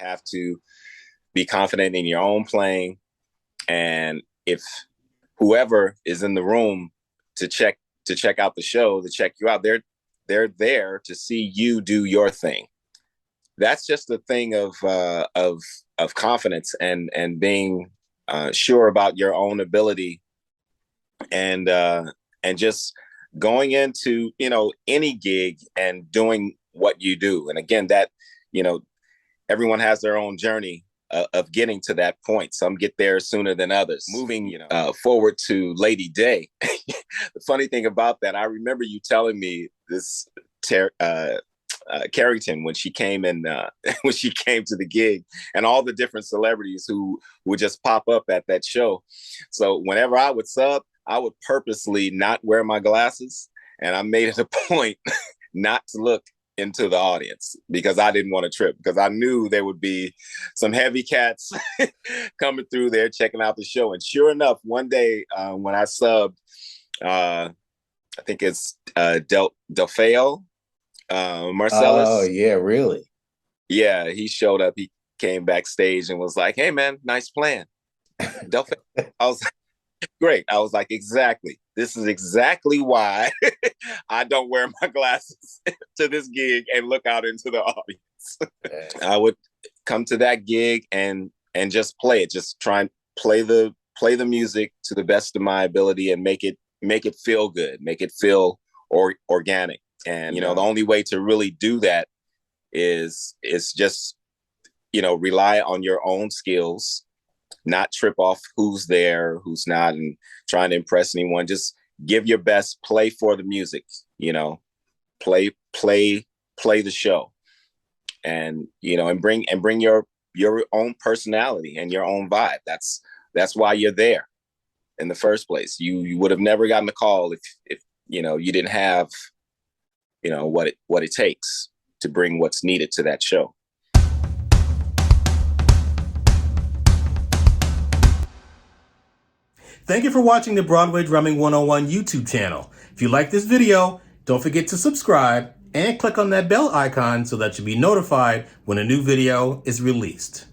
have to be confident in your own playing. And if whoever is in the room to check out the show, to check you out, they're there to see you do your thing. That's just a thing of confidence and being sure about your own ability, and just going into, any gig and doing what you do. And again, that, everyone has their own journey of getting to that point. Some get there sooner than others. Moving forward to Lady Day. The funny thing about that, I remember you telling me this, Carrington, when she came in, when she came to the gig, and all the different celebrities who would just pop up at that show. So whenever I would sub, I would purposely not wear my glasses, and I made it a point not to look into the audience because I didn't want to trip, because I knew there would be some heavy cats coming through there checking out the show. And sure enough, one day when I subbed, I think it's Delfeo Marcellus. Oh, yeah, really? Yeah, he showed up. He came backstage and was like, "Hey, man, nice playing." Delfeo. I was like, great. I was like, exactly. This is exactly why I don't wear my glasses to this gig and look out into the audience. I would come to that gig and just play it. Just try and play the music to the best of my ability and make it feel good, make it feel organic. And, the only way to really do that is just, rely on your own skills, not trip off who's there, who's not, and trying to impress anyone. Just give your best, play for the music, play the show, and, and bring your own personality and your own vibe. That's why you're there in the first place. You would have never gotten the call if you didn't have, what it takes to bring what's needed to that show. Thank you for watching the Broadway Drumming 101 YouTube channel. If you like this video, don't forget to subscribe and click on that bell icon so that you'll be notified when a new video is released.